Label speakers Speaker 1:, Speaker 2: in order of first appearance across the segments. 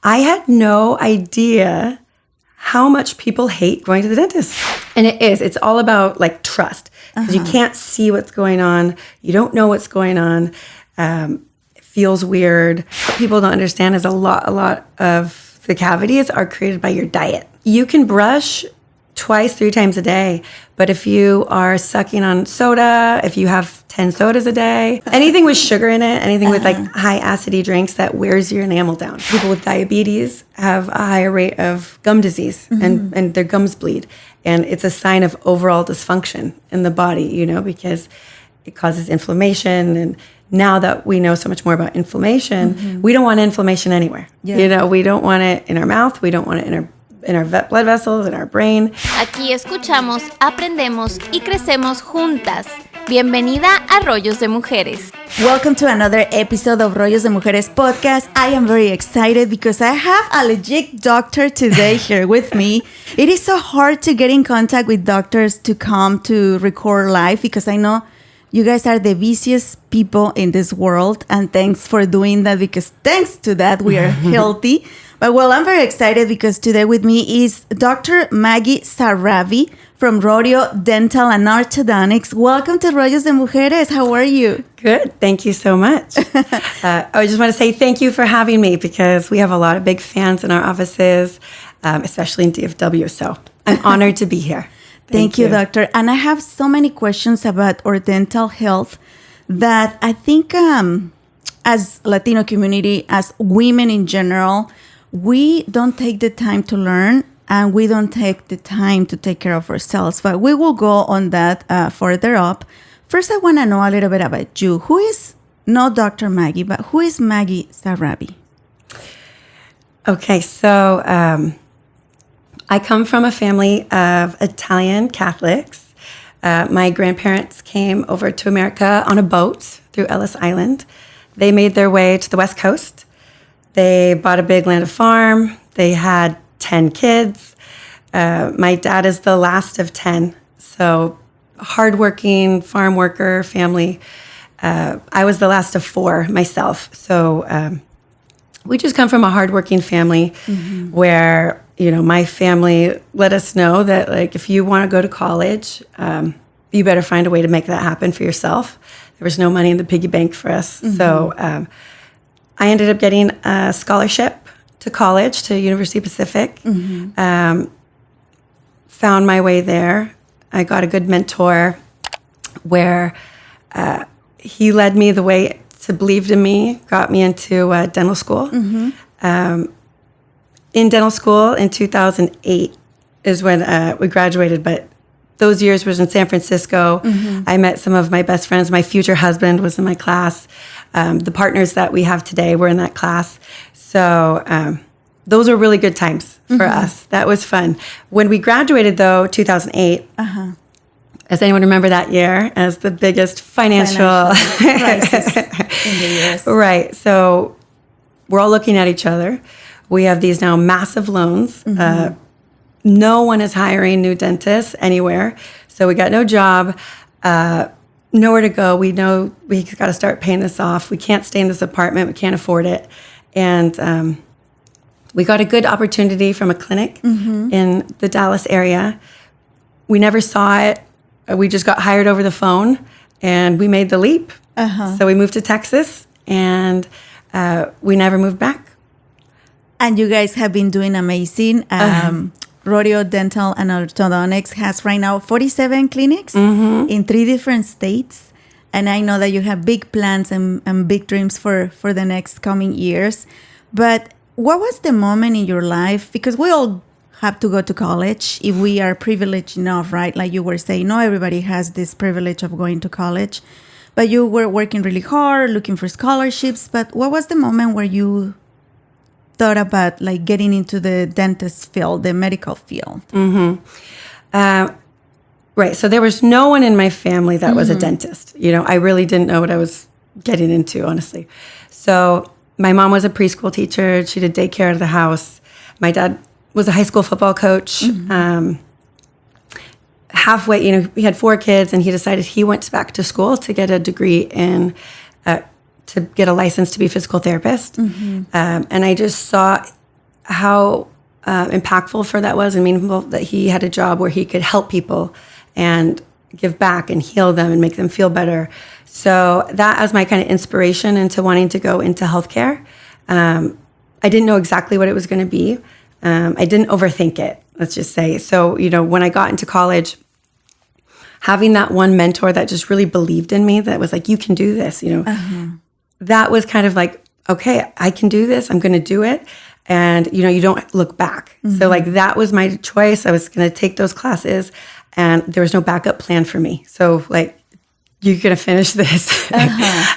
Speaker 1: I had no idea how much people hate going to the dentist. And it's all about like trust. Because you can't see what's going on. You don't know what's going on. It feels weird. What people don't understand is a lot of the cavities are created by your diet. You can brush twice, 3 times a day. But if you are sucking on soda, if you have 10 sodas a day, anything with sugar in it, anything with like high acidity drinks, that wears your enamel down. People with diabetes have a higher rate of gum disease and their gums bleed. And it's a sign of overall dysfunction in the body, because it causes inflammation. And now that we know so much more about inflammation, we don't want inflammation anywhere. Yeah. We don't want it in our mouth. We don't want it in our blood vessels, in our brain.
Speaker 2: Aquí escuchamos, aprendemos y crecemos juntas. Bienvenida a Rollos de Mujeres.
Speaker 3: Welcome to another episode of Rollos de Mujeres podcast. I am very excited because I have a legit doctor today here with me. It is so hard to get in contact with doctors to come to record live because I know you guys are the busiest people in this world, and thanks for doing that because thanks to that we are healthy. But I'm very excited because today with me is Dr. Maggie Zarrabi from Rodeo Dental and Orthodontics. Welcome to Rollos de Mujeres. How are you?
Speaker 1: Good. Thank you so much. I just want to say thank you for having me because we have a lot of big fans in our offices, especially in DFW. So I'm honored to be here.
Speaker 3: Thank you, doctor. And I have so many questions about our dental health that I think as Latino community, as women in general, we don't take the time to learn and we don't take the time to take care of ourselves. But we will go on that further up. First, I want to know a little bit about you. Who is, not Dr. Maggie, but who is Maggie Zarrabi?
Speaker 1: Okay, so I come from a family of Italian Catholics. My grandparents came over to America on a boat through Ellis Island. They made their way to the West Coast. They bought a big landed farm. They had 10 kids. My dad is the last of 10. So hardworking farm worker family. I was the last of 4 myself. So we just come from a hardworking family where, my family let us know that like if you want to go to college, you better find a way to make that happen for yourself. There was no money in the piggy bank for us. So I ended up getting a scholarship to college, to University Pacific. Found my way there. I got a good mentor where he led me the way to believed in me, got me into dental school. In dental school in 2008 is when we graduated, but those years was in San Francisco. I met some of my best friends. My future husband was in my class. The partners that we have today were in that class. So those were really good times for us. That was fun. When we graduated, though, 2008, does anyone remember that year as the biggest financial
Speaker 3: crisis in the U.S.?
Speaker 1: Right. So we're all looking at each other. We have these now massive loans. No one is hiring new dentists anywhere. So we got no job, nowhere to go. We know we got to start paying this off. We can't stay in this apartment. We can't afford it. And we got a good opportunity from a clinic in the Dallas area. We never saw it. We just got hired over the phone, and we made the leap. So we moved to Texas, and we never moved back.
Speaker 3: And you guys have been doing amazing. Rodeo Dental and Orthodontics has right now 47 clinics in 3 different states. And I know that you have big plans and big dreams for the next coming years. But what was the moment in your life? Because we all have to go to college if we are privileged enough, right? Like you were saying, not everybody has this privilege of going to college. But you were working really hard, looking for scholarships. But what was the moment where you thought about like getting into the dentist field, the medical field?
Speaker 1: Right. So there was no one in my family that was a dentist. I really didn't know what I was getting into, honestly. So my mom was a preschool teacher. She did daycare at the house. My dad was a high school football coach. Halfway, he had 4 kids, and he decided he went back to school to get a degree in to get a license to be a physical therapist. And I just saw how impactful for that was and meaningful that he had a job where he could help people and give back and heal them and make them feel better. So that as my kind of inspiration into wanting to go into healthcare. I didn't know exactly what it was going to be. I didn't overthink it, let's just say. So, when I got into college, having that one mentor that just really believed in me, that was like, you can do this, that was kind of like, okay, I can do this. I'm going to do it. And, you don't look back. So like, that was my choice. I was going to take those classes and there was no backup plan for me. So like, you're going to finish this.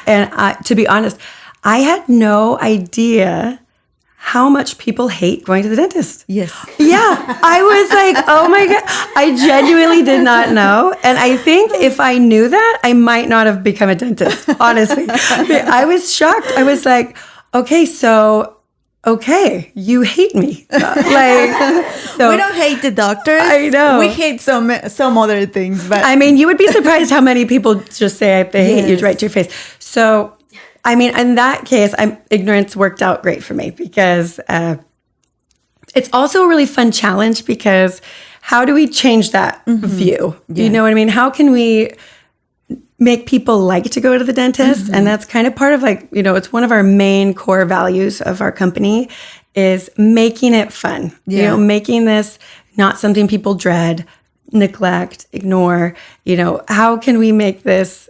Speaker 1: And to be honest, I had no idea how much people hate going to the dentist.
Speaker 3: Yes.
Speaker 1: Yeah. I was like, oh my God. I genuinely did not know. And I think if I knew that, I might not have become a dentist, honestly. I was shocked. I was like, okay, you hate me.
Speaker 3: We don't hate the doctors.
Speaker 1: I know.
Speaker 3: We hate some other things. But
Speaker 1: I mean, you would be surprised how many people just say they hate you right to your face. So, I mean, in that case, ignorance worked out great for me because it's also a really fun challenge because how do we change that view? Yeah. You know what I mean? How can we make people like to go to the dentist? And that's kind of part of it's one of our main core values of our company is making it fun.
Speaker 3: Yeah.
Speaker 1: Making this not something people dread, neglect, ignore. How can we make this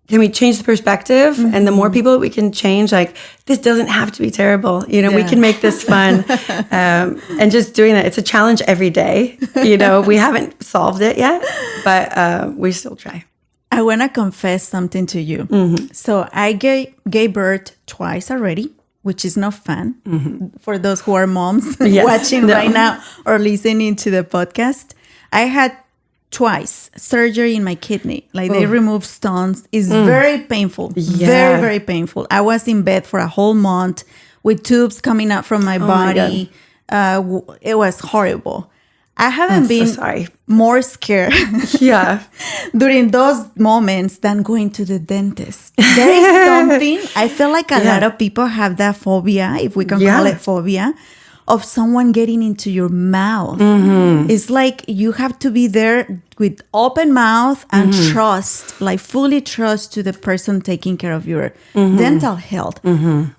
Speaker 1: can we change the perspective? And the more people that we can change, this doesn't have to be terrible. We can make this fun. And just doing that, it's a challenge every day. We haven't solved it yet, but we still try.
Speaker 3: I want to confess something to you. So I gave birth twice already, which is not fun for those who are moms watching right now or listening to the podcast. I had twice surgery in my kidney. They removed stones. It's very painful.
Speaker 1: Yeah.
Speaker 3: Very, very painful. I was in bed for a whole month with tubes coming out from my body. It was horrible. I haven't been more scared during those moments than going to the dentist. There is something, I feel like a lot of people have that phobia, if we can call it phobia, of someone getting into your mouth. It's like you have to be there with open mouth and trust, fully trust to the person taking care of your dental health.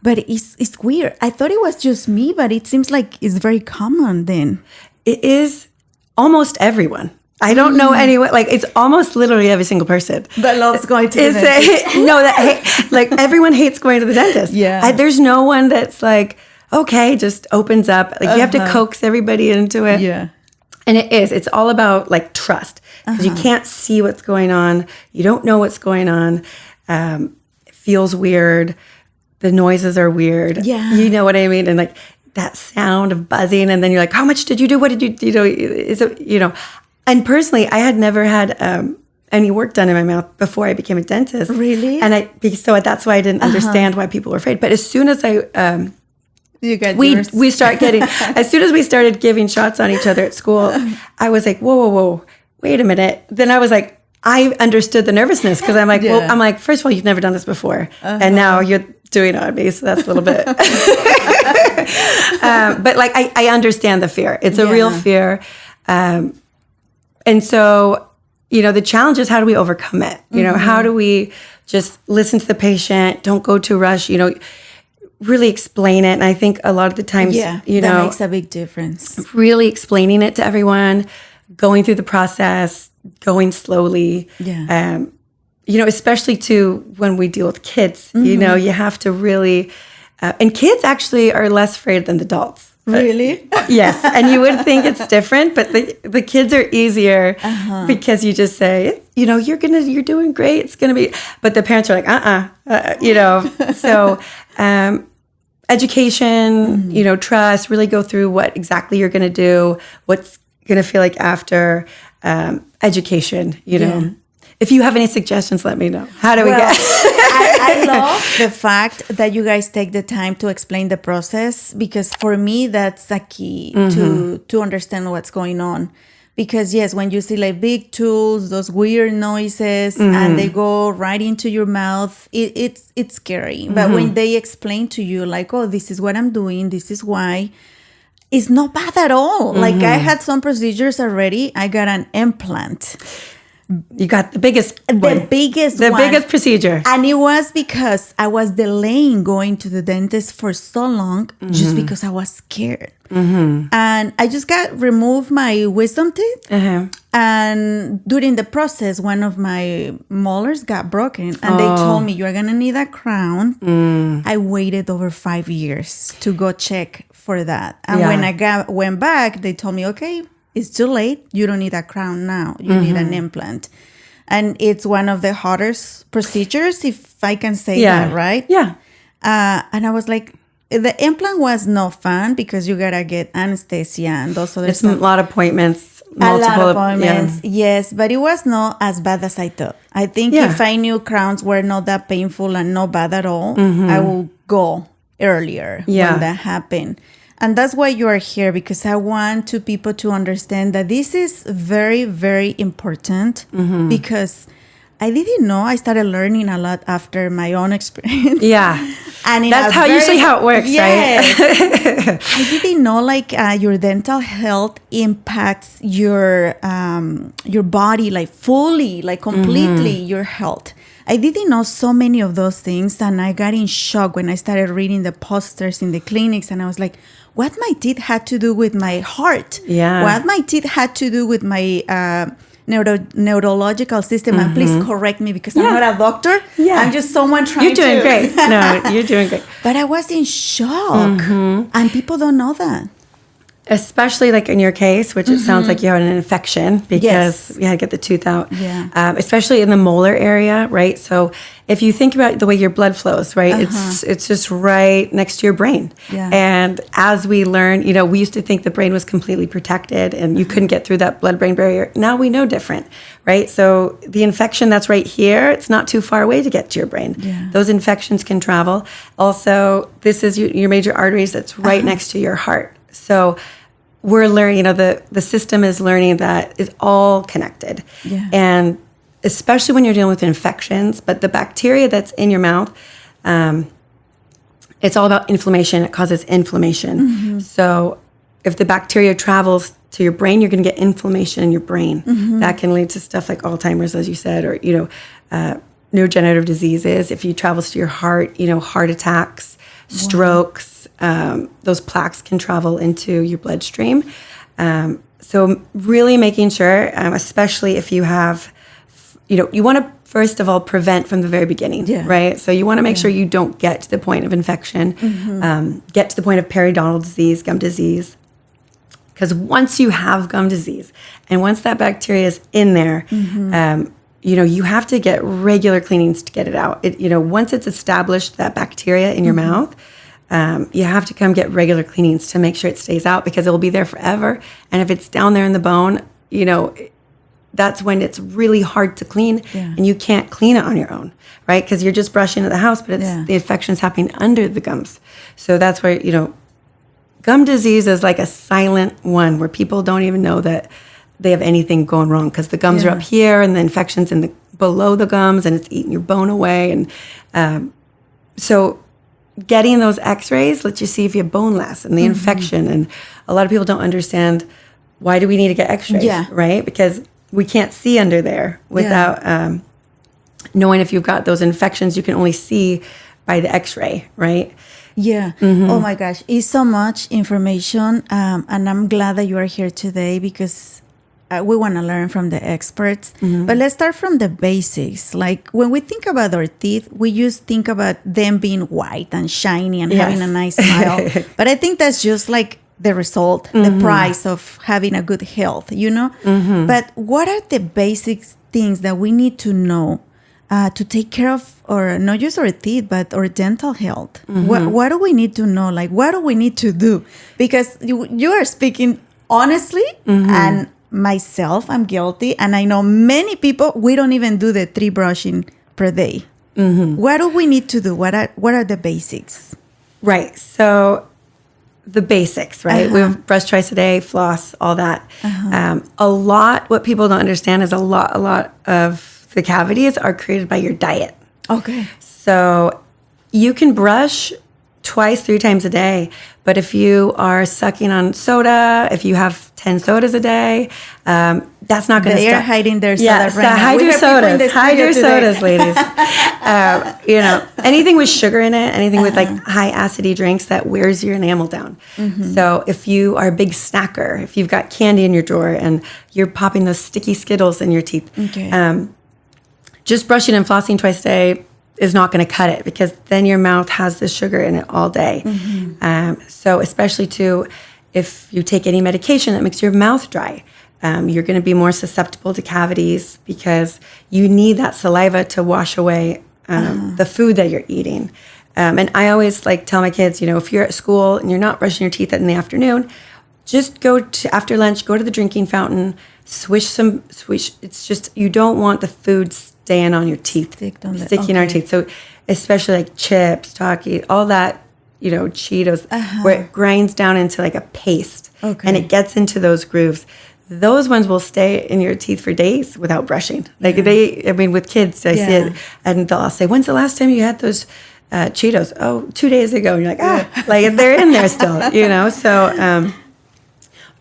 Speaker 3: But it's weird. I thought it was just me, but it seems like it's very common then.
Speaker 1: It is almost everyone. I don't know anyone. It's almost literally every single person
Speaker 3: that loves going to the dentist.
Speaker 1: Everyone hates going to the dentist.
Speaker 3: Yeah.
Speaker 1: There's no one that's okay, just opens up. You have to coax everybody into it.
Speaker 3: Yeah.
Speaker 1: And it's all about trust. Because you can't see what's going on. You don't know what's going on. It feels weird. The noises are weird.
Speaker 3: Yeah.
Speaker 1: You know what I mean? And that sound of buzzing, and then you're like, how much did you do? What did you is it, and personally, I had never had any work done in my mouth before I became a dentist.
Speaker 3: Really?
Speaker 1: And so that's why I didn't understand why people were afraid. But as soon as we start getting, as soon as we started giving shots on each other at school, I was like, whoa, wait a minute. Then I was like, I understood the nervousness because I'm like, first of all, you've never done this before. And now you're doing it on me. So that's a little bit. But I understand the fear. It's a real fear. And so, the challenge is how do we overcome it? How do we just listen to the patient? Don't go to rush, really explain it. And I think a lot of the times,
Speaker 3: that makes a big difference.
Speaker 1: Really explaining it to everyone, going through the process, going slowly.
Speaker 3: Yeah.
Speaker 1: Especially when we deal with kids, you have to really, and kids actually are less afraid than the adults.
Speaker 3: Really?
Speaker 1: Yes. And you would think it's different, but the kids are easier because you just say, you're doing great. It's going to be, but the parents are like, so, education, trust, really go through what exactly you're going to do, what's going to feel like after, education, If you have any suggestions, let me know. How do we get?
Speaker 3: I love the fact that you guys take the time to explain the process because for me, that's the key to understand what's going on. Because yes, when you see big tools, those weird noises, and they go right into your mouth, it's scary. But when they explain to you oh, this is what I'm doing, this is why, it's not bad at all. Like I had some procedures already. I got an implant.
Speaker 1: You got the biggest one.
Speaker 3: The biggest
Speaker 1: procedure.
Speaker 3: And it was because I was delaying going to the dentist for so long just because I was scared. And I just removed my wisdom teeth. And during the process, one of my molars got broken. And they told me, you're going to need a crown. I waited over 5 years to go check for that. And when I went back, they told me, okay, it's too late. You don't need a crown now. You need an implant. And it's one of the hardest procedures, if I can say that, right?
Speaker 1: Yeah.
Speaker 3: And I was like, the implant was no fun because you got to get anesthesia and those other stuff.
Speaker 1: A lot of appointments. Multiple
Speaker 3: a lot of appointments, yes. But it was not as bad as I thought. I think if I knew crowns were not that painful and not bad at all, I would go earlier when that happened. And that's why you are here, because I want people to understand that this is very, very important because I didn't know. I started learning a lot after my own experience.
Speaker 1: Yeah.
Speaker 3: And
Speaker 1: that's usually how it works, right?
Speaker 3: I didn't know your dental health impacts your body like fully, like completely your health. I didn't know so many of those things, and I got in shock when I started reading the posters in the clinics, and I was like, what my teeth had to do with my heart?
Speaker 1: Yeah.
Speaker 3: What my teeth had to do with my neurological system? And please correct me because I'm not a doctor. Yeah. I'm just someone trying to...
Speaker 1: You're doing great. No, you're doing great.
Speaker 3: But I was in shock, and people don't know that.
Speaker 1: Especially like in your case, which it sounds like you had an infection because you had to get the tooth out.
Speaker 3: Yeah.
Speaker 1: Especially in the molar area, right? So if you think about the way your blood flows, right? It's just right next to your brain.
Speaker 3: Yeah.
Speaker 1: And as we learn, we used to think the brain was completely protected and you couldn't get through that blood-brain barrier. Now we know different, right? So the infection that's right here, it's not too far away to get to your brain.
Speaker 3: Yeah.
Speaker 1: Those infections can travel. Also, this is your major arteries that's right next to your heart. So we're learning, the system is learning that it's all connected.
Speaker 3: Yeah.
Speaker 1: And especially when you're dealing with infections, but the bacteria that's in your mouth, it's all about inflammation. It causes inflammation. So if the bacteria travels to your brain, you're going to get inflammation in your brain. That can lead to stuff like Alzheimer's, as you said, or, neurodegenerative diseases. If it travels to your heart, heart attacks, strokes, those plaques can travel into your bloodstream. So really making sure, especially if you have, you want to first of all prevent from the very beginning, right? So you want to make sure you don't get to the point of infection, get to the point of periodontal disease, gum disease. Because once you have gum disease and once that bacteria is in there, you have to get regular cleanings to get it out. Once it's established, that bacteria in your mouth, you have to come get regular cleanings to make sure it stays out because it will be there forever. And if it's down there in the bone, that's when it's really hard to clean and you can't clean it on your own, right? Because you're just brushing at the house, but the infection's happening under the gums. So that's where, gum disease is like a silent one where people don't even know that they have anything going wrong because the gums are up here and the infection's below the gums and it's eating your bone away. And so getting those x-rays lets you see if you have bone loss and the infection. And a lot of people don't understand, why do we need to get x-rays, right? Because we can't see under there without knowing if you've got those infections. You can only see by the x-ray, right?
Speaker 3: Yeah. Oh my gosh. It's so much information. And I'm glad that you are here today because we want to learn from the experts. But let's start from the basics. Like when we think about our teeth, we just think about them being white and shiny and having a nice smile. But I think that's just like the result, the price of having a good health, But what are the basic things that we need to know to take care of, or not just our teeth, but our dental health? What do we need to know? Like, what do we need to do? Because you are speaking honestly, and myself, I'm guilty. And I know many people, we don't even do the 3 brushing per day. What do we need to do? What are the basics?
Speaker 1: Right. So the basics, right? We have brush twice a day, floss, all that. What people don't understand is a lot of the cavities are created by your diet.
Speaker 3: Okay.
Speaker 1: So you can brush 2-3 times a day, But if you are sucking on soda, if you have 10 sodas a day, that's not going to stop.
Speaker 3: They're hiding their soda
Speaker 1: Yeah, so
Speaker 3: right now.
Speaker 1: hide
Speaker 3: We
Speaker 1: your
Speaker 3: have people in
Speaker 1: sodas.
Speaker 3: the
Speaker 1: Hide your
Speaker 3: studio today.
Speaker 1: sodas, ladies. You know, anything with sugar in it, anything with like high acidity drinks, that wears your enamel down. So if you are a big snacker, if you've got candy in your drawer and you're popping those sticky Skittles in your teeth, just brushing and flossing twice a day is not going to cut it, because then your mouth has the sugar in it all day. So especially too, if you take any medication that makes your mouth dry, you're going to be more susceptible to cavities, because you need that saliva to wash away the food that you're eating. And I always like tell my kids, you know, if you're at school and you're not brushing your teeth in the afternoon, just go to, after lunch, go to the drinking fountain, swish. It's just, you don't want the food staying on your teeth, sticking on our teeth. So especially like chips, Takis, all that, you know, Cheetos, where it grinds down into like a paste and it gets into those grooves. Those ones will stay in your teeth for days without brushing. Like with kids, I see it, and I'll say, when's the last time you had those Cheetos? Oh, 2 days ago. And you're like, like they're in there still, you know? So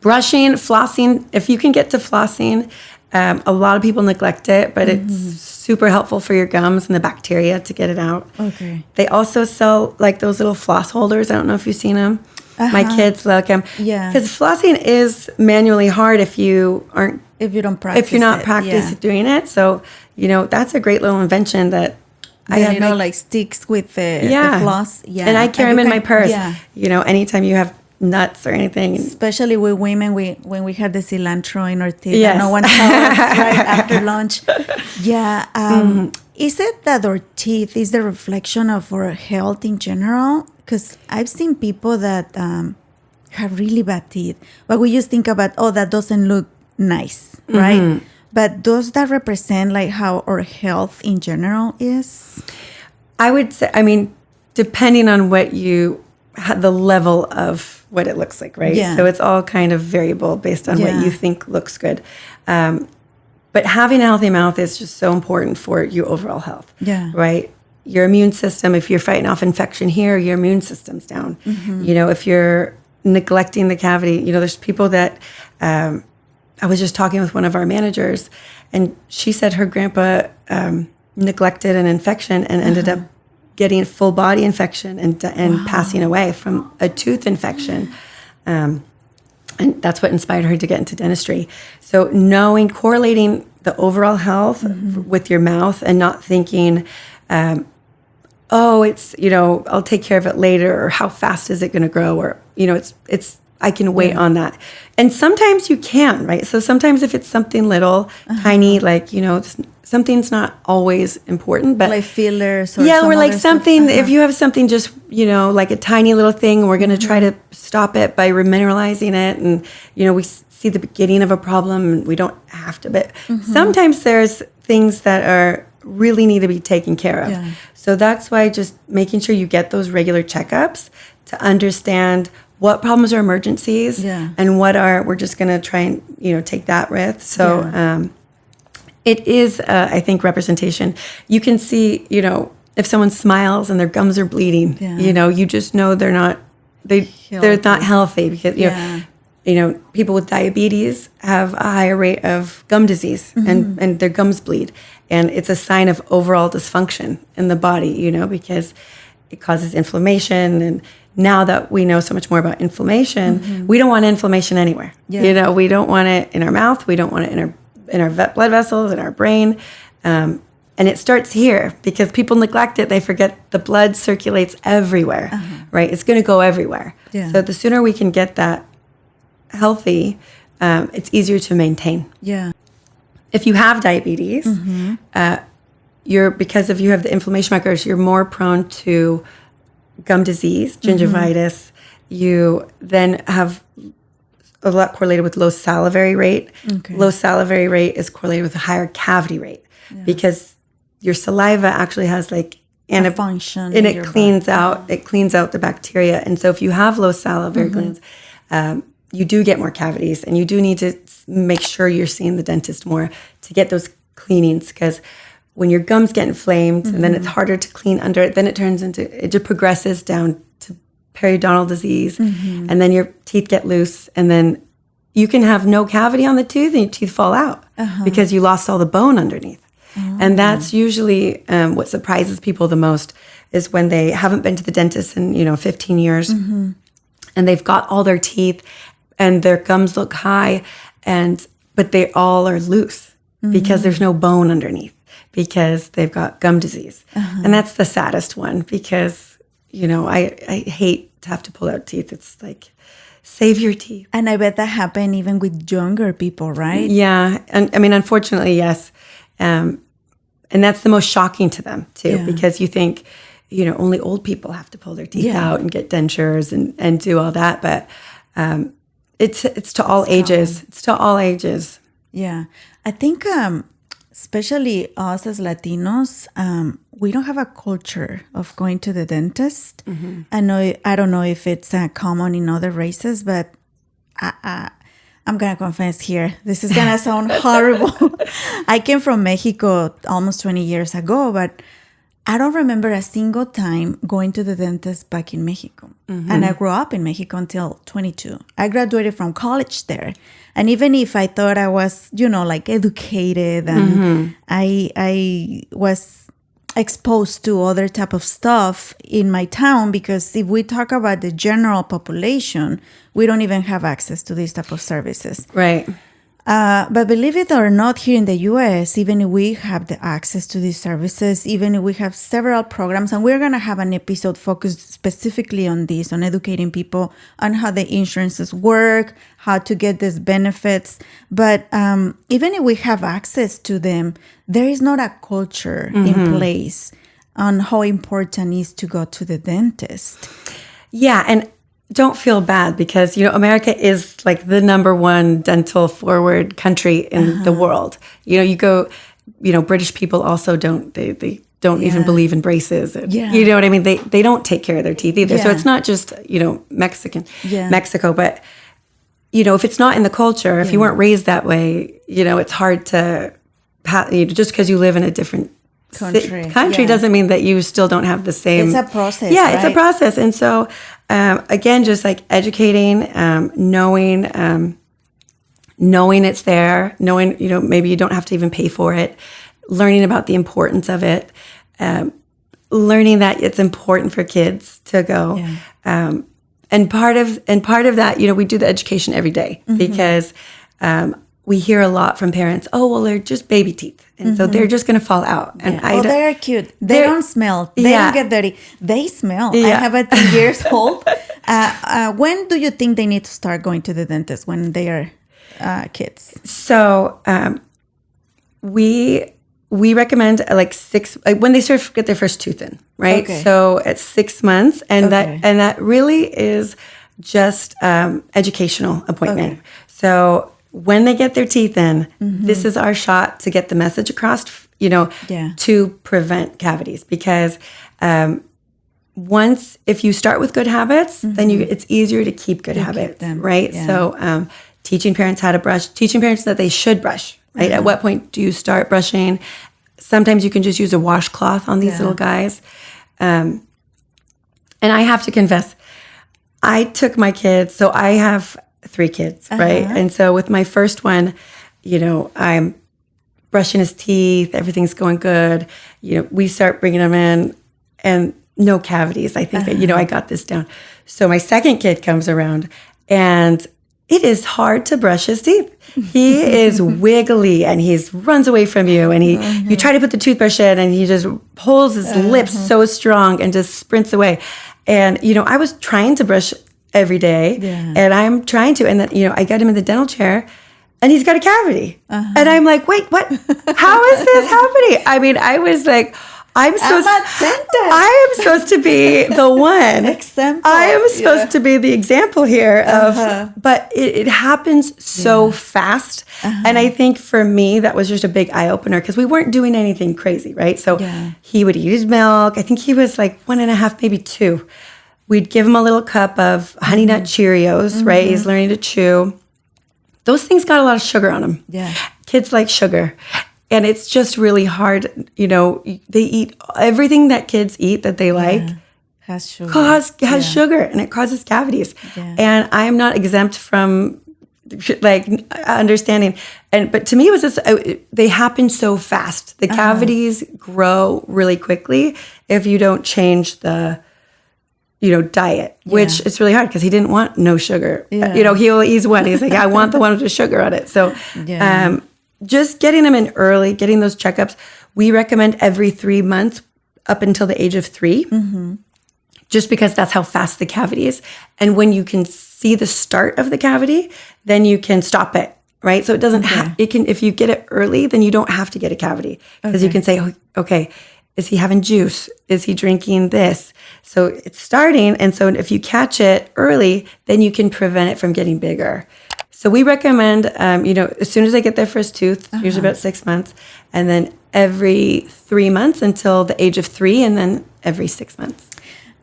Speaker 1: brushing, flossing, if you can get to flossing, a lot of people neglect it, but it's super helpful for your gums and the bacteria to get it out. They also sell like those little floss holders. I don't know if you've seen them. My kids like them. Because flossing is manually hard if you don't practice doing it. So, you know, that's a great little invention that
Speaker 3: I have like sticks with the floss.
Speaker 1: And I carry them in my purse. You know, anytime you have nuts or anything.
Speaker 3: Especially with women, when we had the cilantro in our teeth. Yes. No one saw us right after lunch. Is it that our teeth is the reflection of our health in general? Because I've seen people that have really bad teeth, but we just think about, that doesn't look nice, right? But does that represent like how our health in general is?
Speaker 1: I would say, I mean, depending on what you had, the level of what it looks like, right? So it's all kind of variable based on what you think looks good. But having a healthy mouth is just so important for your overall health, right? Your immune system, if you're fighting off infection here, your immune system's down. You know, if you're neglecting the cavity, you know, there's people that, I was just talking with one of our managers, and she said her grandpa neglected an infection and ended up getting full body infection and passing away from a tooth infection. And that's what inspired her to get into dentistry. So correlating the overall health with your mouth and not thinking, it's, you know, I'll take care of it later, or how fast is it going to grow, or, you know, it's I can wait on that. And sometimes you can, right? So sometimes if it's something little, tiny, like, you know, something's not always important, but
Speaker 3: like fillers or
Speaker 1: or like something, if you have something just, you know, like a tiny little thing, we're going to try to stop it by remineralizing it. And, you know, we see the beginning of a problem and we don't have to, but sometimes there's things that are really need to be taken care of. So that's why just making sure you get those regular checkups to understand what problems are emergencies and what we're just going to try and, you know, take that with. So it is, I think, representation. You can see, you know, if someone smiles and their gums are bleeding, you know, you just know they're not healthy, because, you know, people with diabetes have a higher rate of gum disease and their gums bleed. And it's a sign of overall dysfunction in the body, you know, because it causes inflammation. And now that we know so much more about inflammation, we don't want inflammation anywhere. You know, we don't want it in our mouth. We don't want it in our blood vessels, in our brain. And it starts here, because people neglect it. They forget the blood circulates everywhere, right? It's going to go everywhere. So the sooner we can get that healthy, it's easier to maintain. If you have diabetes, because if you have the inflammation markers, you're more prone to gum disease, gingivitis. You then have a lot correlated with low salivary rate. Low salivary rate is correlated with a higher cavity rate, because your saliva actually has like
Speaker 3: a function,
Speaker 1: and it cleans out the bacteria. And so if you have low salivary glands, you do get more cavities, and you do need to make sure you're seeing the dentist more to get those cleanings, because when your gums get inflamed and then it's harder to clean under it, then it just progresses down to periodontal disease, and then your teeth get loose, and then you can have no cavity on the tooth and your teeth fall out because you lost all the bone underneath. And that's usually what surprises people the most is when they haven't been to the dentist in, 15 years and they've got all their teeth and their gums look high, but they all are loose because there's no bone underneath because they've got gum disease. And that's the saddest one because, I hate to have to pull out teeth. It's like, save your teeth.
Speaker 3: And I bet that happened even with younger people, right?
Speaker 1: Yeah. And I mean, unfortunately, yes. And that's the most shocking to them, too, because you think, only old people have to pull their teeth out and get dentures and do all that. But it's to all ages. It's to all ages.
Speaker 3: Yeah. I think especially us as Latinos, we don't have a culture of going to the dentist. I don't know if it's common in other races, but I'm going to confess here. This is going to sound horrible. I came from Mexico almost 20 years ago, but I don't remember a single time going to the dentist back in Mexico. And I grew up in Mexico until 22. I graduated from college there. And even if I thought I was, educated and I was exposed to other type of stuff in my town, because if we talk about the general population, we don't even have access to these type of services.
Speaker 1: Right.
Speaker 3: But believe it or not, here in the U.S., even if we have the access to these services, even if we have several programs, and we're going to have an episode focused specifically on this, on educating people on how the insurances work, how to get these benefits. But even if we have access to them, there is not a culture in place on how important it is to go to the dentist.
Speaker 1: Yeah, and don't feel bad because, America is like the number one dental forward country in the world. You go, British people also don't, they don't even believe in braces. You know what I mean? They don't take care of their teeth either. So it's not just, Mexico, but, if it's not in the culture, if you weren't raised that way, it's hard to, just because you live in a different country doesn't mean that you still don't have the same.
Speaker 3: It's a process.
Speaker 1: Yeah,
Speaker 3: right?
Speaker 1: It's a process. And so, again, just like educating, knowing it's there, knowing, maybe you don't have to even pay for it, learning about the importance of it, learning that it's important for kids to go. Yeah. And part of that, we do the education every day because we hear a lot from parents, oh, well, they're just baby teeth. And so they're just going to fall out. And
Speaker 3: they're cute. They don't smell. They don't get dirty. They smell. I have a 10 years old. When do you think they need to start going to the dentist when they are kids?
Speaker 1: So we recommend when they sort of get their first tooth in, right? Okay. So at 6 months. And that really is just educational appointment. Okay. So when they get their teeth in, this is our shot to get the message across, to prevent cavities. Because if you start with good habits, then it's easier to keep good habits, right? Yeah. So teaching parents how to brush, teaching parents that they should brush, right? At what point do you start brushing? Sometimes you can just use a washcloth on these little guys. And I have to confess, I took my kids, so I have 3 kids, right? And so with my first one, I'm brushing his teeth, everything's going good. We start bringing him in and no cavities. I think that, I got this down. So my second kid comes around and it is hard to brush his teeth. He is wiggly and he runs away from you and you try to put the toothbrush in and he just pulls his lips so strong and just sprints away. And, I was trying to brush every day and I'm trying to, and then, I got him in the dental chair and he's got a cavity. And I'm like, wait, what? How is this happening? I mean, I was like, I am supposed to be the one. I am supposed to be the example here of, but it happens so fast. And I think for me, that was just a big eye opener because we weren't doing anything crazy, right? So he would eat his milk. I think he was like 1.5, maybe 2. We'd give him a little cup of Honey Nut Cheerios, right? He's learning to chew. Those things got a lot of sugar on them. Yeah. Kids like sugar. And it's just really hard. They eat everything that kids eat that they like.
Speaker 3: has sugar.
Speaker 1: Has sugar, and it causes cavities.
Speaker 3: Yeah.
Speaker 1: And I am not exempt from like understanding. But to me, it was just they happen so fast. The cavities grow really quickly if you don't change the diet, which is really hard because he didn't want no sugar.
Speaker 3: Yeah.
Speaker 1: He's like, I want the one with the sugar on it. So just getting them in early, getting those checkups. We recommend every 3 months up until the age of 3, just because that's how fast the cavity is. And when you can see the start of the cavity, then you can stop it, right? So it doesn't if you get it early, then you don't have to get a cavity because you can say, okay, is he having juice? Is he drinking this? So it's starting. And so if you catch it early, then you can prevent it from getting bigger. So we recommend, as soon as they get their first tooth, usually about 6 months, and then every 3 months until the age of 3, and then every 6 months.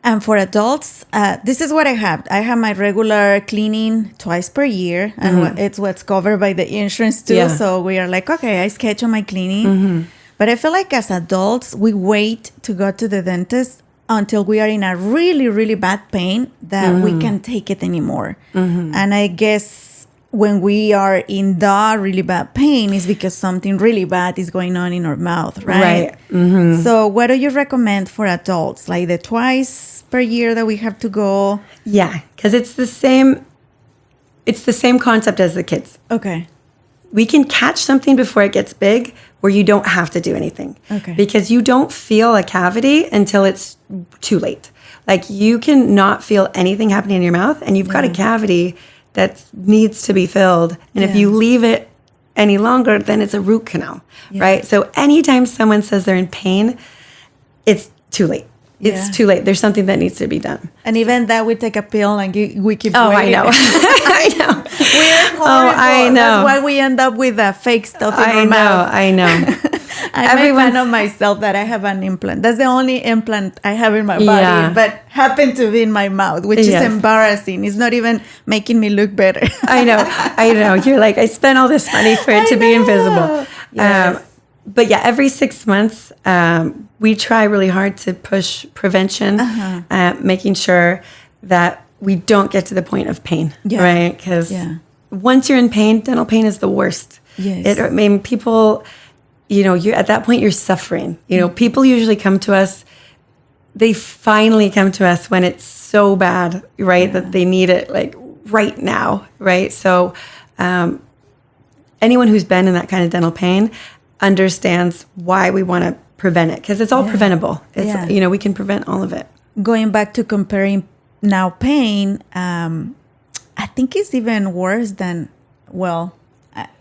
Speaker 3: And for adults, this is what I have. I have my regular cleaning twice per year, and it's what's covered by the insurance too.
Speaker 1: Yeah.
Speaker 3: So we are like, okay, I schedule my cleaning. But I feel like as adults, we wait to go to the dentist until we are in a really, really bad pain that we can't take it anymore. And I guess when we are in the really bad pain is because something really bad is going on in our mouth, right? So what do you recommend for adults? Like the twice per year that we have to go?
Speaker 1: Yeah, because it's the same concept as the kids.
Speaker 3: Okay.
Speaker 1: We can catch something before it gets big where you don't have to do anything.
Speaker 3: Okay.
Speaker 1: Because you don't feel a cavity until it's too late. Like you can not feel anything happening in your mouth and you've got a cavity that needs to be filled. And if you leave it any longer, then it's a root canal, right? So anytime someone says they're in pain, it's too late. It's too late. There's something that needs to be done.
Speaker 3: And even that, we take a pill and we keep
Speaker 1: Oh,
Speaker 3: waiting.
Speaker 1: I know. I know.
Speaker 3: We're horrible.
Speaker 1: Oh, I know.
Speaker 3: That's why we end up with fake stuff in our mouth.
Speaker 1: I know.
Speaker 3: I'm a fan of myself that I have an implant. That's the only implant I have in my body, but happened to be in my mouth, which is embarrassing. It's not even making me look better.
Speaker 1: I know. You're like, I spent all this money for it to be invisible.
Speaker 3: Yes.
Speaker 1: But yeah, every 6 months, we try really hard to push prevention, making sure that we don't get to the point of pain, right? Because once you're in pain, dental pain is the worst.
Speaker 3: Yes.
Speaker 1: People, you're at that point, you're suffering. People usually come to us. They finally come to us when it's so bad, right? That they need it like right now, right? So anyone who's been in that kind of dental pain understands why we want to prevent it, because it's all preventable. It's we can prevent all of it.
Speaker 3: Going back to comparing now pain, I think it's even worse than,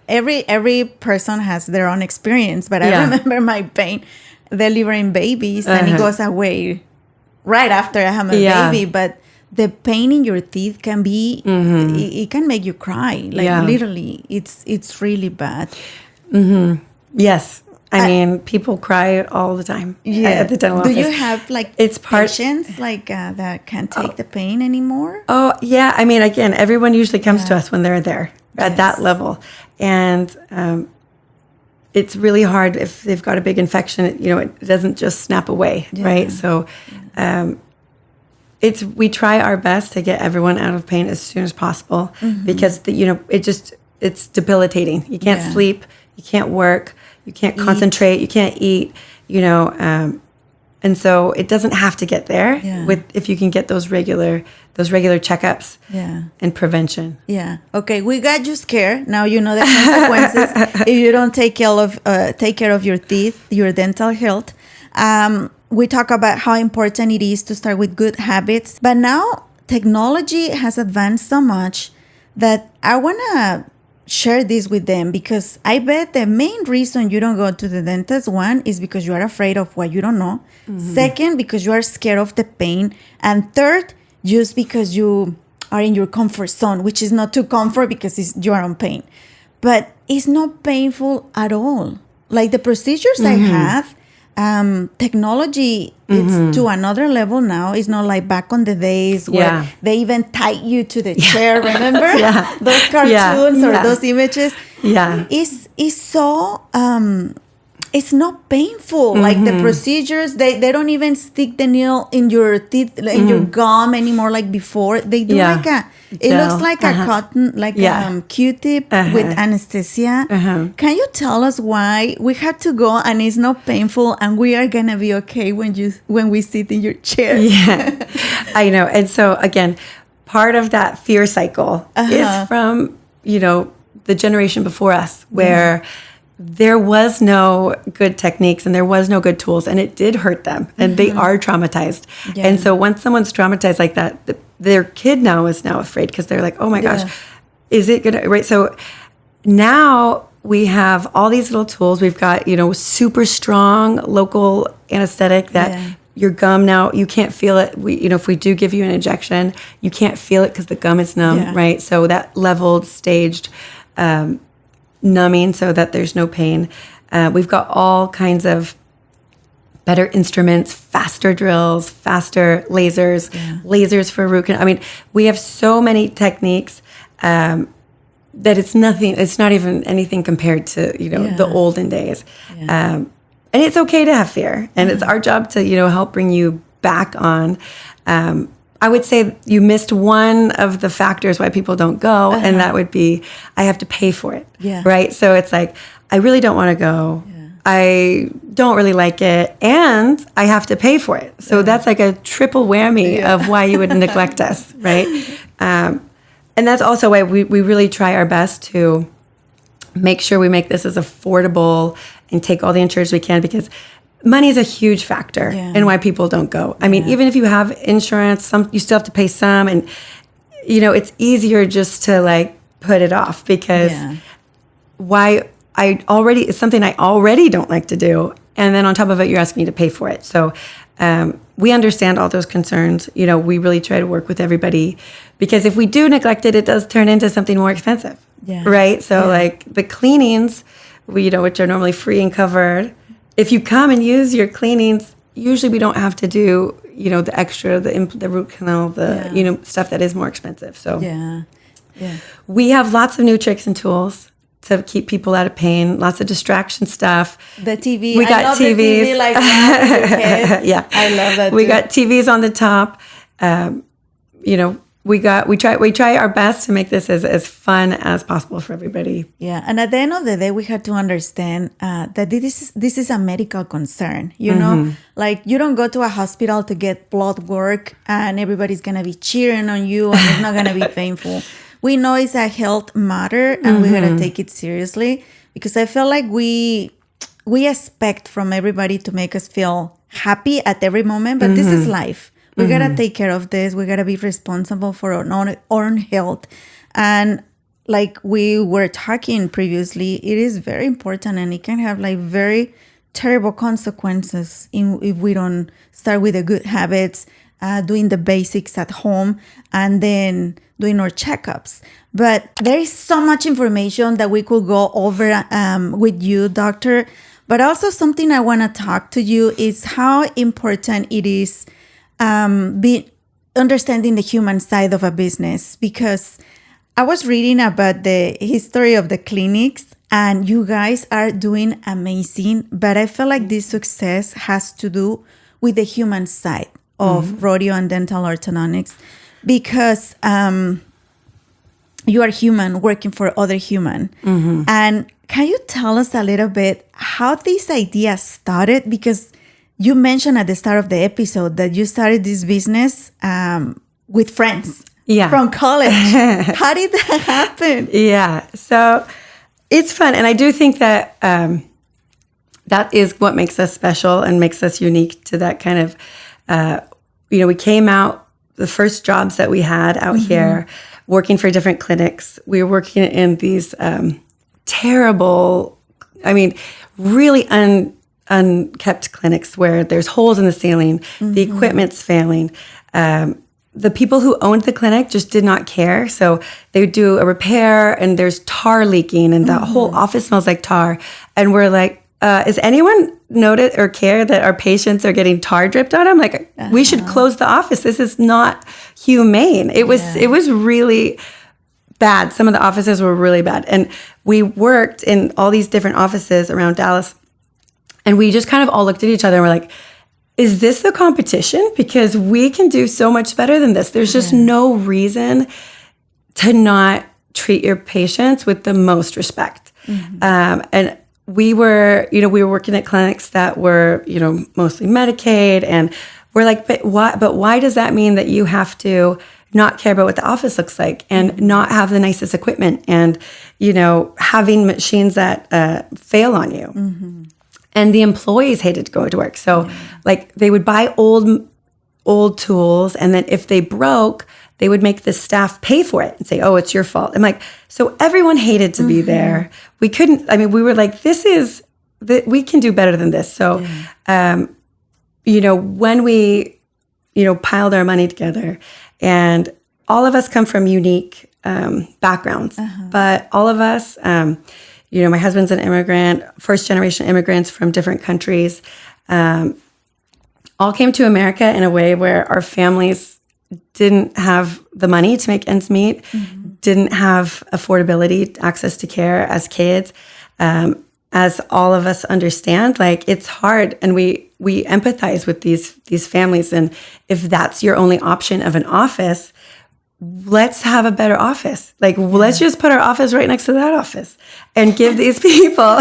Speaker 3: every person has their own experience, but I remember my pain delivering babies and it goes away right after I have a baby, but the pain in your teeth can be, it can make you cry. Like literally, it's really bad.
Speaker 1: Yes. I mean, people cry all the time at the dental office.
Speaker 3: Do you have patients that can't take the pain anymore?
Speaker 1: Oh, yeah. I mean, again, everyone usually comes to us when they're there at that level. And it's really hard if they've got a big infection. It doesn't just snap away, right? So we try our best to get everyone out of pain as soon as possible because, it's debilitating. You can't sleep. You can't work. You can't concentrate. You can't eat. And so it doesn't have to get there if you can get those regular checkups and prevention.
Speaker 3: Yeah. Okay. We got you scared. Now you know the consequences if you don't take care of your teeth, your dental health. We talk about how important it is to start with good habits, but now technology has advanced so much that I want to share this with them, because I bet the main reason you don't go to the dentist, one, is because you are afraid of what you don't know. Second, because you are scared of the pain. And third, just because you are in your comfort zone, which is not too comfort because you are on pain. But it's not painful at all. Like the procedures I have, technology, it's to another level now. It's not like back on the days where they even tie you to the chair, remember? Those cartoons or those images. It's so it's not painful. Like the procedures, they don't even stick the needle in your teeth, in your gum anymore like before. They do like it looks like a cotton, like a Q-tip with anesthesia. Can you tell us why we had to go and it's not painful and we are gonna be okay when we sit in your chair?
Speaker 1: Yeah, I know. And so again, part of that fear cycle is from, the generation before us where there was no good techniques and there was no good tools and it did hurt them and they are traumatized. Yeah. And so once someone's traumatized like that, their kid now is afraid because they're like, oh my gosh, is it gonna, right? So now we have all these little tools. We've got, super strong local anesthetic that your gum now, you can't feel it. If we do give you an injection, you can't feel it because the gum is numb, right? So that leveled, staged numbing so that there's no pain. We've got all kinds of better instruments, faster drills, faster lasers, lasers for root canal. I mean, we have so many techniques that it's not even anything compared to, the olden days. Yeah. And it's okay to have fear, and it's our job to, help bring you back on. I would say you missed one of the factors why people don't go, and that would be I have to pay for it, right? So it's like, I really don't want to go. Yeah. I don't really like it, and I have to pay for it. So that's like a triple whammy of why you would neglect us, right? And that's also why we really try our best to make sure we make this as affordable and take all the insurance we can, because money is a huge factor in why people don't go. I mean, even if you have insurance, you still have to pay some, and it's easier just to like put it off because it's something I already don't like to do, and then on top of it, you're asking me to pay for it. So we understand all those concerns. We really try to work with everybody, because if we do neglect it, it does turn into something more expensive, right? So like the cleanings, which are normally free and covered, if you come and use your cleanings, usually we don't have to do, the extra, the root canal, stuff that is more expensive. So we have lots of new tricks and tools to keep people out of pain, lots of distraction stuff.
Speaker 3: The TV.
Speaker 1: We got TVs.
Speaker 3: The TV like that.
Speaker 1: Yeah.
Speaker 3: I love that
Speaker 1: We got TVs on the top. We try our best to make this as fun as possible for everybody.
Speaker 3: Yeah, and at the end of the day, we have to understand that this is a medical concern. You know, like you don't go to a hospital to get blood work, and everybody's gonna be cheering on you, and it's not gonna be painful. We know it's a health matter, and we gotta take it seriously, because I feel like we expect from everybody to make us feel happy at every moment, but this is life. We gotta take care of this. We gotta be responsible for our own health. And like we were talking previously, it is very important, and it can have like very terrible consequences if we don't start with the good habits, doing the basics at home, and then doing our checkups. But there is so much information that we could go over with you, doctor. But also something I want to talk to you is how important it is understanding the human side of a business, because I was reading about the history of the clinics, and you guys are doing amazing. But I feel like this success has to do with the human side of rodeo and dental orthodontics, because you are human working for other human. And can you tell us a little bit how this idea started? Because you mentioned at the start of the episode that you started this business with friends from college. How did that happen? Yeah,
Speaker 1: so it's fun. And I do think that that is what makes us special and makes us unique to that kind of, we came out, the first jobs that we had out here, working for different clinics. We were working in these terrible, really unkept clinics where there's holes in the ceiling, the equipment's failing. The people who owned the clinic just did not care. So they would do a repair and there's tar leaking and the whole office smells like tar. And we're like, is anyone notice or care that our patients are getting tar dripped on them? Like, we should close the office. This is not humane. It was really bad. Some of the offices were really bad. And we worked in all these different offices around Dallas. And we just kind of all looked at each other and we're like, is this the competition? Because we can do so much better than this. There's just no reason to not treat your patients with the most respect. And we were working at clinics that were, mostly Medicaid, and we're like, but why does that mean that you have to not care about what the office looks like and not have the nicest equipment and, having machines that fail on you? And the employees hated to go to work. So like they would buy old tools, and then if they broke, they would make the staff pay for it and say, oh, it's your fault. I'm like, so everyone hated to be there. We couldn't, we were like, we can do better than this. So, when we, piled our money together, and all of us come from unique backgrounds, but all of us, my husband's an immigrant, first generation immigrants from different countries, all came to America in a way where our families didn't have the money to make ends meet, didn't have affordability, access to care as kids. As all of us understand, like it's hard, and we empathize with these families. And if that's your only option of an office, let's have a better office. Like, let's just put our office right next to that office and give these people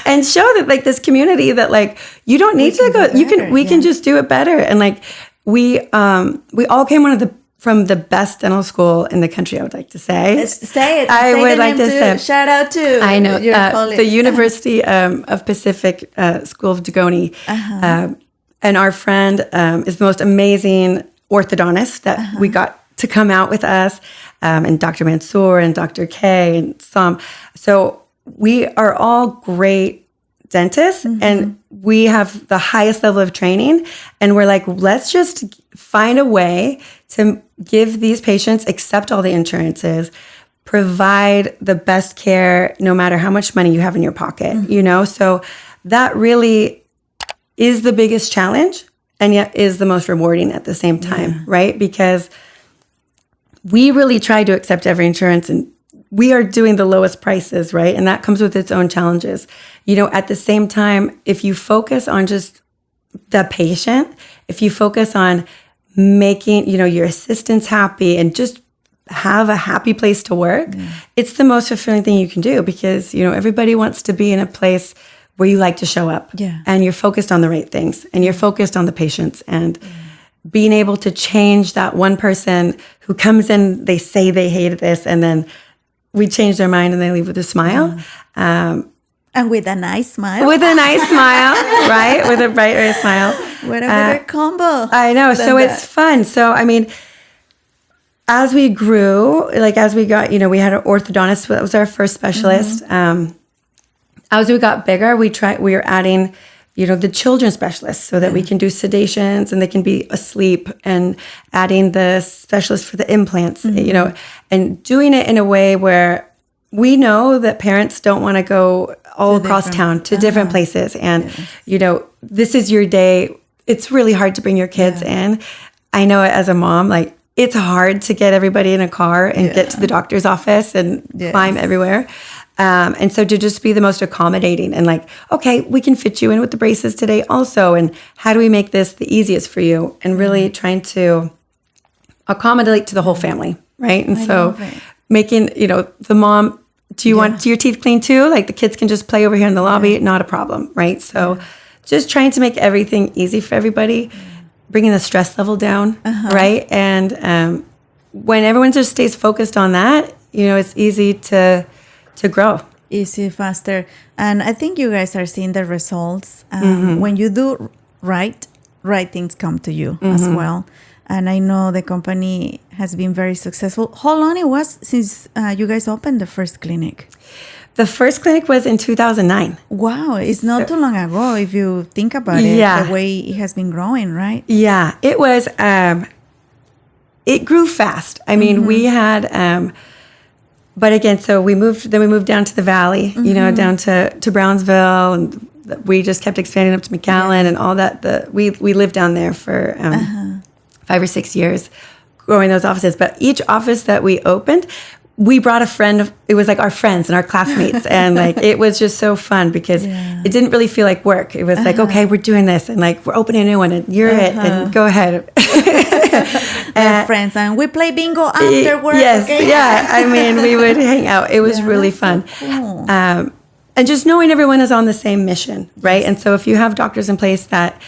Speaker 1: and show that like this community that like, you don't need to go, we can just do it better. And like, we all came from the best dental school in the country, I would like to say.
Speaker 3: Say it.
Speaker 1: I would like to say.
Speaker 3: Shout out to
Speaker 1: I know
Speaker 3: your colleagues.
Speaker 1: The University of Pacific School of Dugoni. And our friend is the most amazing orthodontist that we got to come out with us, and Dr. Mansour and Dr. K and Sam. So we are all great dentists, and we have the highest level of training. And we're like, let's just find a way to give these patients, accept all the insurances, provide the best care, no matter how much money you have in your pocket, So that really is the biggest challenge, and yet is the most rewarding at the same time, right? Because we really try to accept every insurance, and we are doing the lowest prices, right? And that comes with its own challenges. At the same time, if you focus on just the patient, if you focus on making, your assistants happy and just have a happy place to work, it's the most fulfilling thing you can do, because, everybody wants to be in a place where you like to show up, and you're focused on the right things, and you're focused on the patients, and being able to change that one person who comes in, they say they hated this, and then we change their mind and they leave with a smile.
Speaker 3: And with a nice smile.
Speaker 1: With a nice smile, right? With a bright red smile.
Speaker 3: What a better combo.
Speaker 1: I know. So it's fun. So, as we grew, as we got, we had an orthodontist, that was our first specialist. As we got bigger, we were adding, the children's specialists, so that we can do sedations and they can be asleep, and adding the specialist for the implants, and doing it in a way where we know that parents don't want to go all across town to different places. And, this is your day. It's really hard to bring your kids in. I know it as a mom, it's hard to get everybody in a car and get to the doctor's office and climb everywhere. And so to just be the most accommodating and okay, we can fit you in with the braces today also. And how do we make this the easiest for you? And really trying to accommodate to the whole family, right? And making, the mom, do you want your teeth clean too? The kids can just play over here in the lobby, not a problem, right? So just trying to make everything easy for everybody, bringing the stress level down, right? And when everyone just stays focused on that, it's easy to grow.
Speaker 3: Easy, faster. And I think you guys are seeing the results. When you do right things come to you as well. And I know the company has been very successful. How long it was since you guys opened the first clinic?
Speaker 1: The first clinic was in 2009.
Speaker 3: Wow, it's not too long ago if you think about it, the way it has been growing, right? Yeah,
Speaker 1: it was, it grew fast. We had, but again, so we moved down to the valley, down to Brownsville, and we just kept expanding up to McAllen and all that. We lived down there for 5 or 6 years, growing those offices. But each office that we opened, we brought a friend. It was like our friends and our classmates, and like it was just so fun because it didn't really feel like work. It was like, okay, we're doing this, and like we're opening a new one, and you're it, and go ahead.
Speaker 3: We're friends, and we play bingo after work.
Speaker 1: Yes,
Speaker 3: okay?
Speaker 1: yeah. I mean, we would hang out. It was really fun.
Speaker 3: So cool.
Speaker 1: And just knowing everyone is on the same mission, right? And so if you have doctors in place that,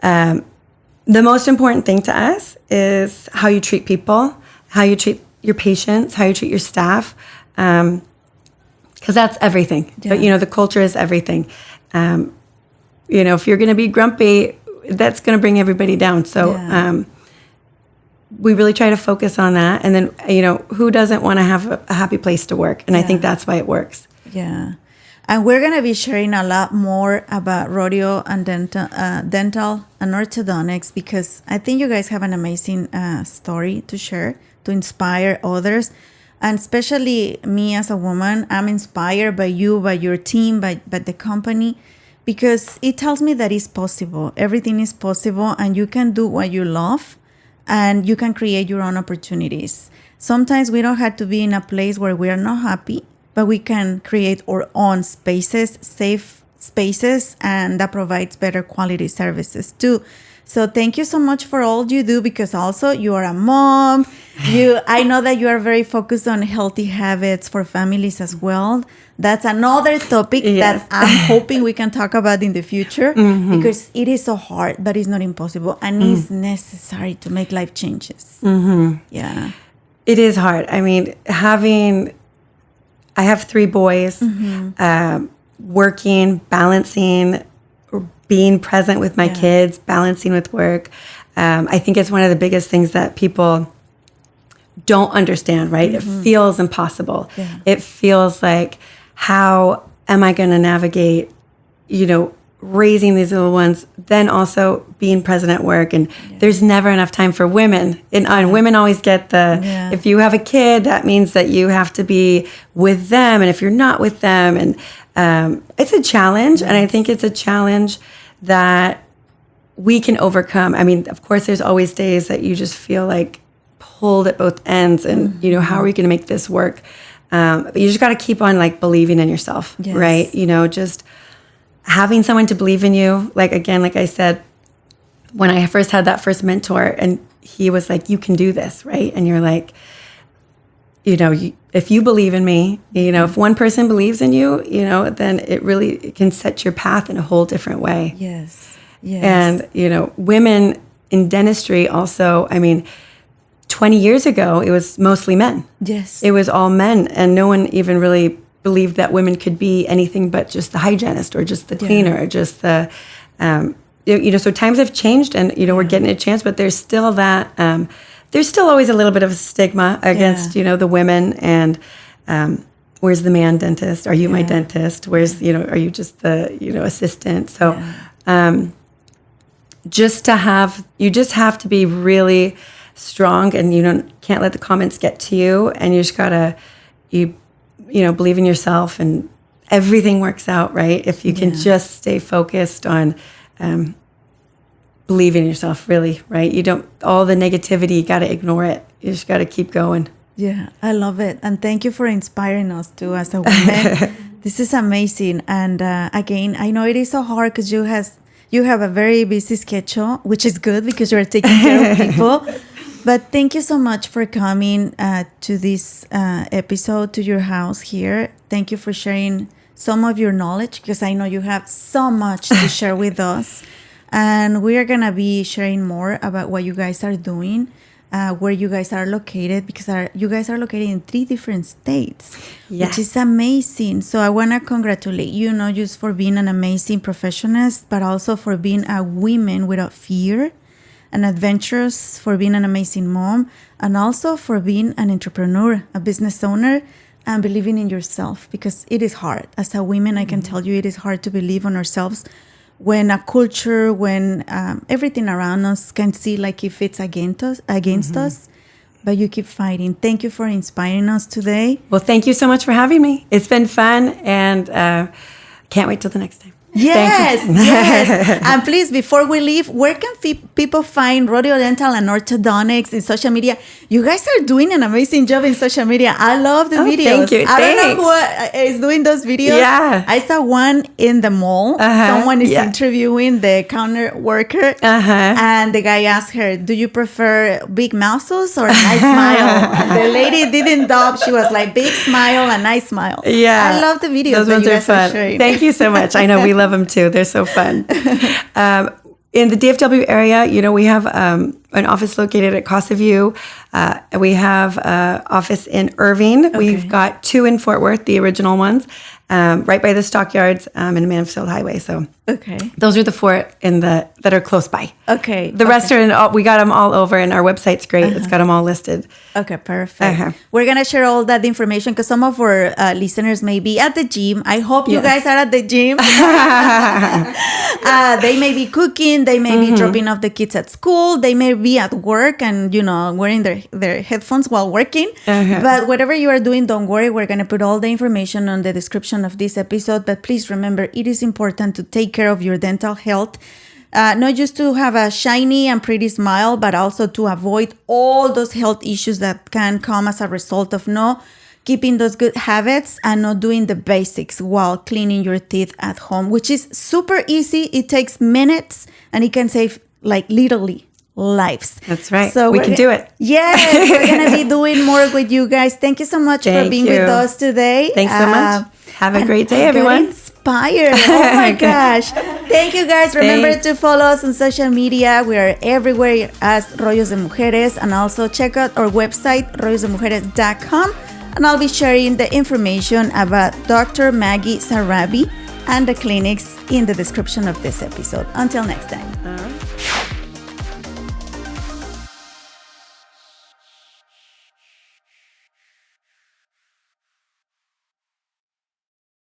Speaker 1: the most important thing to us is how you treat people, how you treat your patients, how you treat your staff, because that's everything.
Speaker 3: Yeah.
Speaker 1: But, the culture is everything. If you're going to be grumpy, that's going to bring everybody down. So we really try to focus on that. And then, who doesn't want to have a happy place to work? And I think that's why it works.
Speaker 3: Yeah. And we're going to be sharing a lot more about rodeo and dental and orthodontics, because I think you guys have an amazing story to share, to inspire others. And especially me as a woman, I'm inspired by you, by your team, by the company, because it tells me that it's possible. Everything is possible, and you can do what you love, and you can create your own opportunities. Sometimes we don't have to be in a place where we are not happy, but we can create our own spaces, safe spaces, and that provides better quality services too. So thank you so much for all you do, because also you are a mom. I know that you are very focused on healthy habits for families as well. That's another topic that I'm hoping we can talk about in the future, because it is so hard, but it's not impossible, and it's necessary to make life changes. Yeah.
Speaker 1: It is hard. I mean, I have 3 boys, working, balancing, being present with my kids, balancing with work. I think it's one of the biggest things that people don't understand, right? It feels impossible. Yeah. It feels like, how am I going to navigate, raising these little ones, then also being present at work? And there's never enough time for women. And women always get if you have a kid, that means that you have to be with them. And if you're not with them, and it's a challenge. And I think it's a challenge that we can overcome. I mean, of course, there's always days that you just feel like pulled at both ends, and, how are we going to make this work? But you just got to keep on like believing in yourself, right? Just having someone to believe in you. Like I said, when I first had that first mentor, and he was like, you can do this, right? And you're like, if you believe in me, if one person believes in you, then it can set your path in a whole different way.
Speaker 3: Yes.
Speaker 1: And, women in dentistry also, 20 years ago, it was mostly men. Yes. It was all men, and no one even really believed that women could be anything but just the hygienist, or just the cleaner, or just the, so times have changed, and, we're getting a chance, but there's still that, there's still always a little bit of a stigma against, the women, and where's the man dentist? Are you my dentist? Where's, are you just the, assistant? So you just have to be really strong, and can't let the comments get to you, and you just gotta, believe in yourself, and everything works out, right? If you can just stay focused on believing in yourself, really, right? All the negativity, you got to ignore it. You just got to keep going.
Speaker 3: Yeah, I love it. And thank you for inspiring us too as a woman. This is amazing. And again, I know it is so hard because you have a very busy schedule, which is good because you're taking care of people. But thank you so much for coming to this episode, to your house here. Thank you for sharing some of your knowledge, because I know you have so much to share with us. And we are going to be sharing more about what you guys are doing, where you guys are located, because you guys are located in 3 different states, which is amazing. So I want to congratulate you, not just for being an amazing professionist, but also for being a woman without fear, and adventurous, for being an amazing mom, and also for being an entrepreneur, a business owner, and believing in yourself, because it is hard. As a woman, I can tell you it is hard to believe in ourselves when a culture, when everything around us can see like if it's against us, but you keep fighting. Thank you for inspiring us today.
Speaker 1: Well, thank you so much for having me. It's been fun, and can't wait till the next time.
Speaker 3: Yes, yes. And please, before we leave, where can people find Rodeo Dental and Orthodontics in social media? You guys are doing an amazing job in social media. I love the videos.
Speaker 1: Thank you.
Speaker 3: I don't know who is doing those videos.
Speaker 1: Yeah.
Speaker 3: I saw one in the mall. Someone is interviewing the counter worker. And the guy asked her, do you prefer big muscles or a nice smile? And the lady didn't doubt. She was like, big smile and nice smile.
Speaker 1: Yeah.
Speaker 3: I love the videos
Speaker 1: Those
Speaker 3: that
Speaker 1: ones
Speaker 3: you
Speaker 1: are
Speaker 3: guys
Speaker 1: fun.
Speaker 3: are sharing.
Speaker 1: Thank you so much. I know we love them too. They're so fun. In the DFW area, we have an office located at Casa View. We have an office in Irving. Okay. We've got 2 in Fort Worth, the original ones, right by the Stockyards in Mansfield Highway. So those are the 4 that are close by.
Speaker 3: Okay.
Speaker 1: The rest are we got them all over, and our website's great. It's got them all listed.
Speaker 3: Okay, perfect. We're going to share all that information because some of our listeners may be at the gym. I hope you guys are at the gym. They may be cooking. They may be dropping off the kids at school. They may be at work and, wearing their headphones while working. But whatever you are doing, don't worry. We're going to put all the information on the description of this episode. But please remember, it is important to take care of your dental health. Not just to have a shiny and pretty smile, but also to avoid all those health issues that can come as a result of not keeping those good habits and not doing the basics while cleaning your teeth at home, which is super easy. It takes minutes and it can save literally lives.
Speaker 1: That's right. So we can do it.
Speaker 3: Yes, we're going to be doing more with you guys. Thank you so much for being with us today.
Speaker 1: Thanks so much. Have a great day, everyone.
Speaker 3: Inspired. Oh my gosh. Thank you guys. Remember to follow us on social media. We are everywhere as Rollos de Mujeres, and also check out our website, rollosdemujeres.com, and I'll be sharing the information about Dr. Maggie Zarrabi and the clinics in the description of this episode. Until next time.